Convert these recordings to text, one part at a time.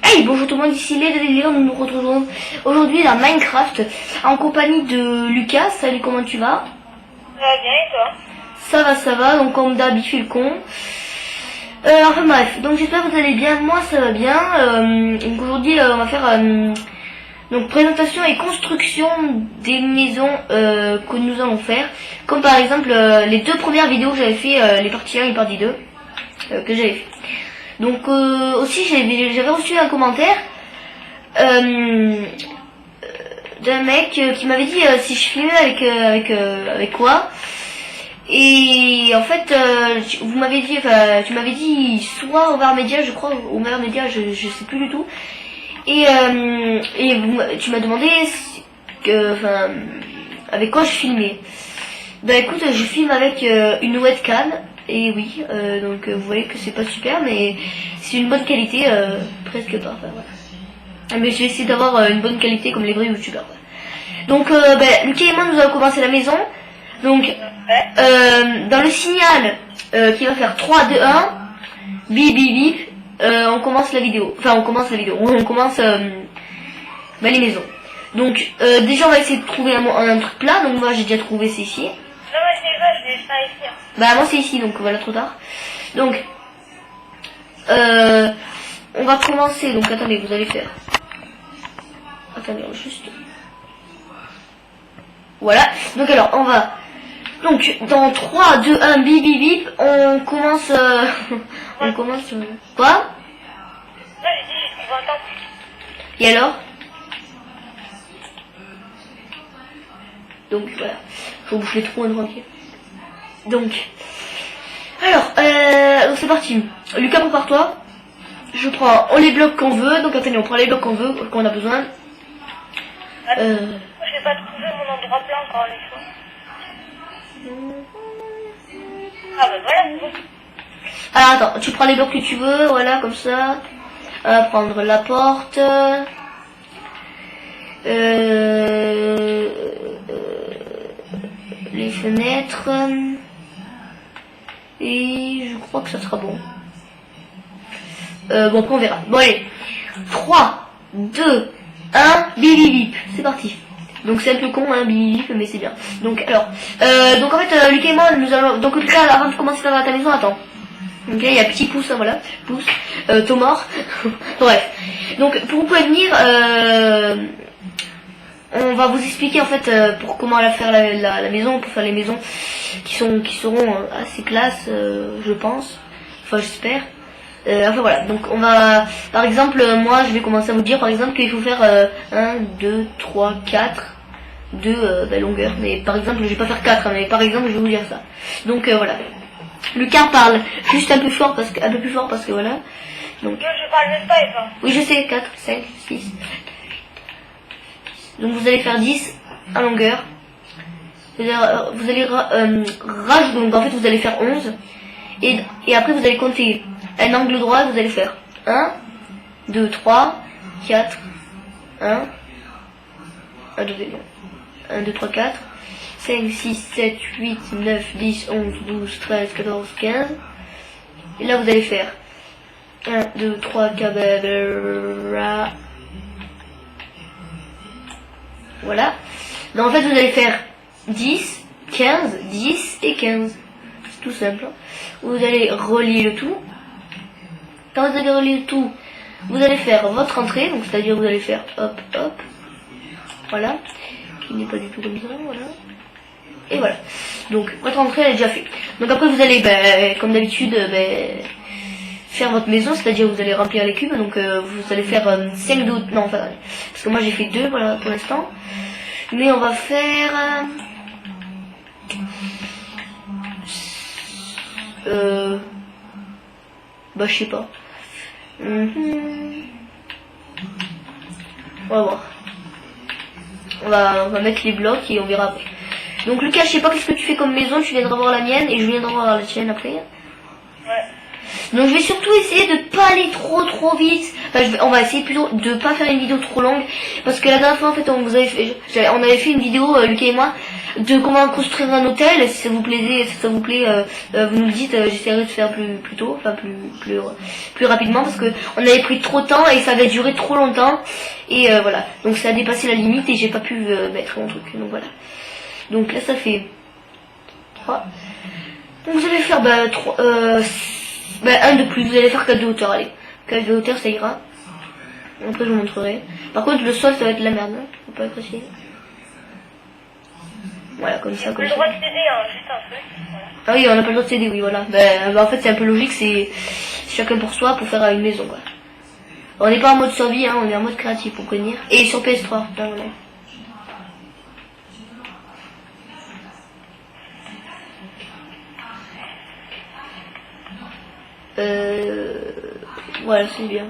Hey, bonjour tout le monde, ici les délires, nous nous retrouvons aujourd'hui dans Minecraft en compagnie de Lucas. Salut, comment tu vas? Ça va bien et toi? Ça va, donc comme d'habitude le con. Enfin bref, donc j'espère que vous allez bien, moi ça va bien. Donc aujourd'hui on va faire donc présentation et construction des maisons que nous allons faire. Comme par exemple les deux premières vidéos que j'avais fait, les parties 1 et partie 2 que j'avais fait. Donc aussi j'avais reçu un commentaire d'un mec qui m'avait dit si je filmais avec quoi. Et en fait vous m'avez dit, enfin tu m'avais dit soit Overmedia, je crois, Overmedia, je sais plus du tout. Et tu m'as demandé avec quoi je filmais. Bah écoute, je filme avec une webcam. Et oui, donc vous voyez que c'est pas super, mais c'est une bonne qualité, presque pas. Enfin, voilà. Mais j'ai essayé d'avoir une bonne qualité comme les vrais youtubeurs. Donc Lucas et moi nous avons commencé la maison. Donc dans le signal qui va faire 3, 2, 1, bip bip bip, on commence la vidéo. Enfin on commence les maisons. Donc déjà on va essayer de trouver un truc plat. Donc moi j'ai déjà trouvé, c'est ici. Non mais c'est vrai, je vais faire ici. Bah moi c'est ici, donc voilà, trop tard. Donc on va commencer. Donc attendez, vous allez faire. Attendez, juste. Voilà. Donc alors on va. Donc dans 3, 2, 1, bip bip bip, on commence. On commence. Quoi? Non, j'ai dit j'ai trouvé un temple. Et alors? Donc voilà. Faut boucher les trous, tranquille. Donc. Alors, c'est parti. Lucas, prépare-toi. Je prends les blocs qu'on veut. Donc attendez, on prend les blocs qu'on veut, qu'on a besoin. Je vais pas trouver mon endroit plat encore une fois. Ah bah voilà, c'est bon. Alors attends, tu prends les blocs que tu veux, voilà, comme ça. On va prendre la porte. Les fenêtres. Et je crois que ça sera bon. Bon, après on verra. Bon allez. 3, 2, 1, bip bip bip. C'est parti. Donc c'est un peu con, hein, bip bip, mais c'est bien. Donc alors, donc en fait, Lucas et moi, nous allons. Donc Lucas, avant de commencer à ta maison, attends. Donc là, il y a petit pouce, hein, voilà, pouce, Tomor. Bref. Donc pour vous prévenir, on va vous expliquer en fait pour comment faire la maison, pour faire les maisons qui seront assez classe, je pense. Enfin, j'espère. Enfin voilà, donc on va, par exemple, moi je vais commencer à vous dire par exemple qu'il faut faire 1, 2, 3, 4 de longueur. Mais par exemple, je vais pas faire 4, hein, mais par exemple je vais vous dire ça. Donc voilà. Lucas parle juste un peu plus fort parce que voilà. Donc, Moi je parle même pas et pas. oui, je sais, 4, 5, 6. Donc vous allez faire 10 en longueur. Vous allez rajouter, donc en fait vous allez faire 11. Et après vous allez compter un angle droit, vous allez faire 1, 2, 3, 4, 1, 1, 2, 3, 4, 5, 6, 7, 8, 9, 10, 11, 12, 13, 14, 15. Et là vous allez faire 1, 2, 3, 4, voilà. Donc en fait vous allez faire 10, 15, 10 et 15. C'est tout simple. Vous allez relier le tout. Quand vous allez relier le tout, vous allez faire votre entrée. Donc c'est-à-dire vous allez faire hop, hop. Voilà. Qui n'est pas du tout comme ça, voilà. Et voilà. Donc votre entrée elle est déjà faite. Donc après vous allez, comme d'habitude, faire votre maison, c'est-à-dire vous allez remplir les cubes. Donc vous allez faire 5 d'autres. Non, enfin, parce que moi j'ai fait 2, voilà, pour l'instant. Mais on va faire je sais pas. On va voir. On va mettre les blocs et on verra après. Donc Lucas, je sais pas qu'est-ce que tu fais comme maison, tu viendras voir la mienne et je viendrai voir la tienne après. Ouais. Donc je vais surtout essayer de pas aller trop vite. Enfin, on va essayer plutôt de pas faire une vidéo trop longue parce que la dernière fois en fait on avait fait une vidéo Lucas et moi de comment construire un hôtel. Si ça vous plaisait, si ça vous plaît, vous nous le dites. J'essaierai de faire plus tôt, enfin plus rapidement, parce que on avait pris trop de temps et ça avait duré trop longtemps. Et voilà, donc ça a dépassé la limite et j'ai pas pu mettre mon truc. Donc voilà. Donc là ça fait 3. Donc vous allez faire un de plus. Vous allez faire 4 de hauteur. Allez, 4 de hauteur ça ira. Après je vous montrerai. Par contre le sol ça va être la merde, hein. Faut pas apprécier. Voilà, comme ça, comme le ça. droit de céder, hein, juste un truc. Voilà. Ah oui, on n'a pas le droit de céder, oui, voilà. En fait, c'est un peu logique, c'est chacun pour soi pour faire une maison, quoi. On n'est pas en mode survie, hein, on est en mode créatif pour prévenir. Et sur PS3, putain, voilà. Voilà, c'est bien.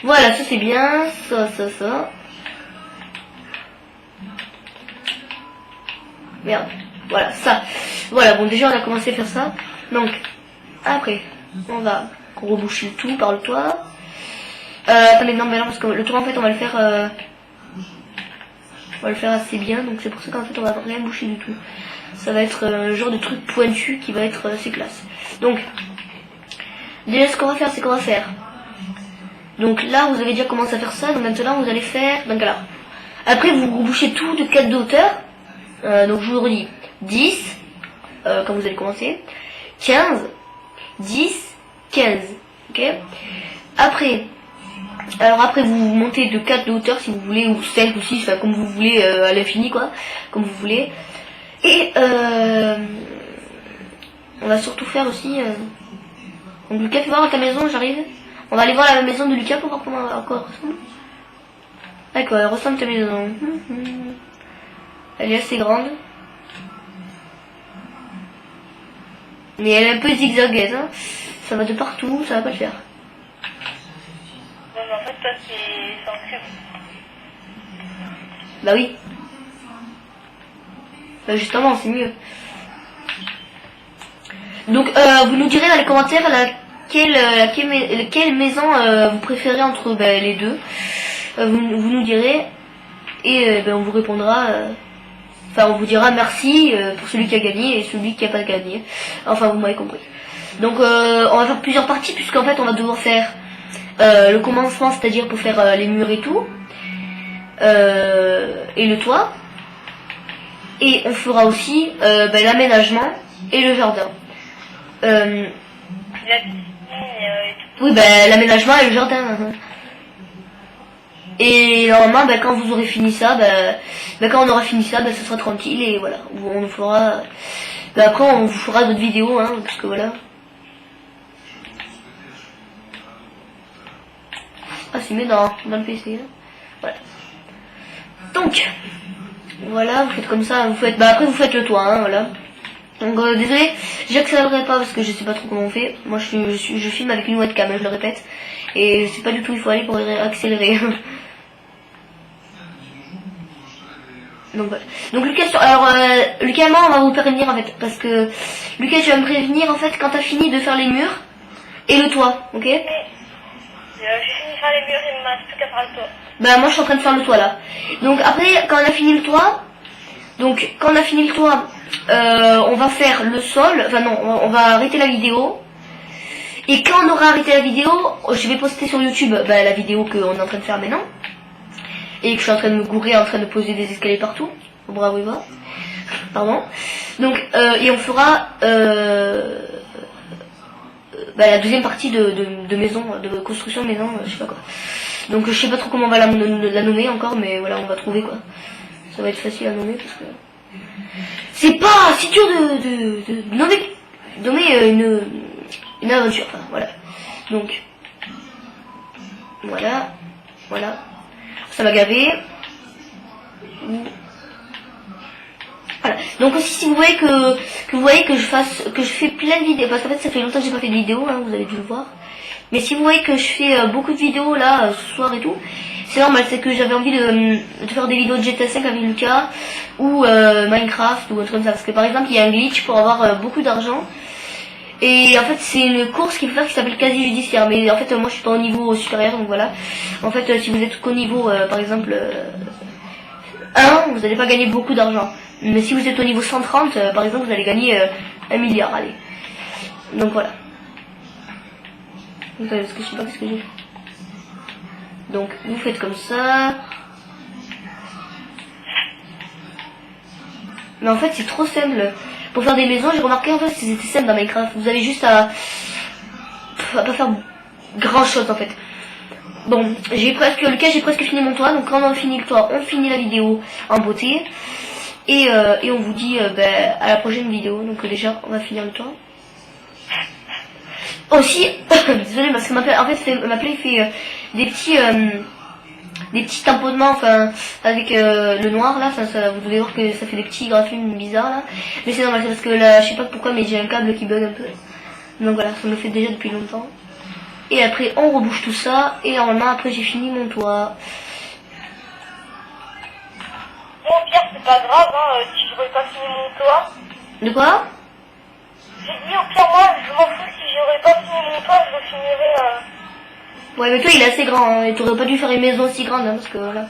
Voilà, ça c'est bien, ça. Merde, voilà, ça. Voilà, bon, déjà on a commencé à faire ça. Donc, après, on va reboucher le tout par le toit. Attendez, non, mais non, parce que le toit en fait on va le faire assez bien, donc c'est pour ça qu'en fait on va rien boucher du tout. Ça va être un genre de truc pointu qui va être assez classe. Donc, déjà ce qu'on va faire, c'est qu'on va faire. Donc là, vous avez déjà commencé à faire ça, donc maintenant vous allez faire. Donc alors, après vous bouchez tout de 4 de hauteur. Donc je vous redis 10 quand vous allez commencer, 15, 10, 15, ok. Après vous montez de 4 de hauteur si vous voulez, ou 5 ou 6, enfin comme vous voulez, à l'infini quoi, comme vous voulez. Et on va surtout faire aussi donc Lucas, fais voir ta maison, j'arrive. On va aller voir la maison de Lucas pour voir comment elle ressemble. D'accord, elle ressemble à ta maison. Elle est assez grande. Mais elle est un peu zigzagueuse, hein. Ça va de partout, ça va pas le faire. Ouais, mais en fait, toi, c'est en cube. Bah oui. Bah justement, c'est mieux. Donc, vous nous direz dans les commentaires laquelle maison vous préférez entre les deux. Vous nous direz. Et on vous répondra... Enfin, on vous dira merci pour celui qui a gagné et celui qui a pas gagné. Enfin, vous m'avez compris. Donc, on va faire plusieurs parties puisqu'en fait, on va devoir faire le commencement, c'est-à-dire pour faire les murs et tout, et le toit. Et on fera aussi l'aménagement et le jardin. Oui, l'aménagement et le jardin. Et normalement, quand vous aurez fini ça, quand on aura fini ça, ce sera tranquille et voilà. On nous fera. Après, on vous fera d'autres vidéos, hein, parce que voilà. Ah, c'est mieux dans le PC. Hein. Voilà. Donc, voilà, vous faites comme ça. Vous faites. Après, vous faites le toit, hein, voilà. Donc, désolé, j'accélérerai pas parce que je sais pas trop comment on fait. Moi, je filme avec une webcam, je le répète. Et je sais pas du tout où il faut aller pour accélérer. Donc voilà. Donc Lucas, Lucas, on va vous prévenir en fait, parce que Lucas, tu vas me prévenir en fait quand t'as fini de faire les murs et le toit, ok? J'ai fini de faire les murs, il me reste plus qu'à faire le toit. Moi je suis en train de faire le toit là. Donc après, quand on a fini le toit, on va faire le sol, enfin non, on va arrêter la vidéo. Et quand on aura arrêté la vidéo, je vais poster sur YouTube la vidéo qu'on est en train de faire maintenant. Et que je suis en train de me gourer, en train de poser des escaliers partout. Bravo Eva. Pardon. Donc, et on fera la deuxième partie de maison, de construction de maison, je sais pas quoi. Donc je sais pas trop comment on va la nommer encore, mais voilà, on va trouver quoi. Ça va être facile à nommer parce que c'est pas si dur de nommer une aventure. Enfin, voilà. Donc voilà. Ça m'a gavé. Voilà. Donc aussi si vous voyez que je fais plein de vidéos, parce qu'en fait ça fait longtemps que j'ai pas fait de vidéos, hein, vous avez dû le voir. Mais si vous voyez que je fais beaucoup de vidéos là ce soir et tout, c'est normal, c'est que j'avais envie de faire des vidéos de GTA 5 avec Lucas ou Minecraft ou autre comme ça. Parce que par exemple il y a un glitch pour avoir beaucoup d'argent. Et en fait c'est une course qu'il faut faire qui s'appelle quasi judiciaire. Mais en fait moi je suis pas au niveau supérieur, donc voilà. En fait si vous êtes qu'au niveau par exemple 1, vous n'allez pas gagner beaucoup d'argent. Mais si vous êtes au niveau 130, par exemple, vous allez gagner 1 milliard, allez. Donc voilà. Attendez, parce que je sais pas ce que j'ai fait. Donc vous faites comme ça. Mais en fait c'est trop simple. Pour faire des maisons, j'ai remarqué en fait que c'était simple dans Minecraft. Vous avez juste à pas faire grand chose en fait. Bon, j'ai presque fini mon toit. Donc quand on finit le toit, on finit la vidéo en beauté. Et on vous dit à la prochaine vidéo. Donc déjà on va finir le toit. Aussi, désolé parce que ma play fait des petits tamponnements, enfin avec le noir là, vous devez voir que ça fait des petits graphismes bizarres là. Mais c'est normal, c'est parce que là, je sais pas pourquoi, mais j'ai un câble qui bug un peu. Donc voilà, ça me le fait déjà depuis longtemps. Et après on rebouche tout ça et normalement après j'ai fini mon toit. Bon, Pierre, c'est pas grave, hein, si j'aurais pas fini mon toit. De quoi? J'ai dit au pire, moi, je m'en fous, si j'aurais pas fini mon toit, je le finirais. Ouais, mais toi il est assez grand, hein, et t'aurais pas dû faire une maison aussi grande, hein, parce que voilà.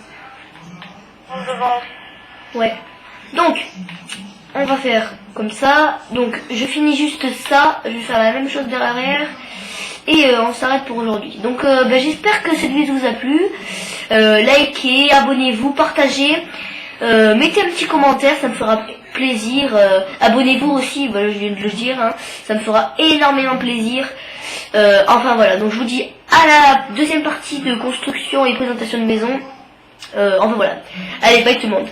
En devant. Ouais. Donc, on va faire comme ça. Donc, je finis juste ça. Je vais faire la même chose derrière. Et on s'arrête pour aujourd'hui. Donc, j'espère que cette vidéo vous a plu. Likez, abonnez-vous, partagez. Mettez un petit commentaire, ça me fera plaisir. Abonnez-vous aussi, voilà, je viens de le dire. Hein, ça me fera énormément plaisir. Enfin voilà, donc je vous dis à la deuxième partie de construction et présentation de maison. Enfin voilà. Allez, bye tout le monde.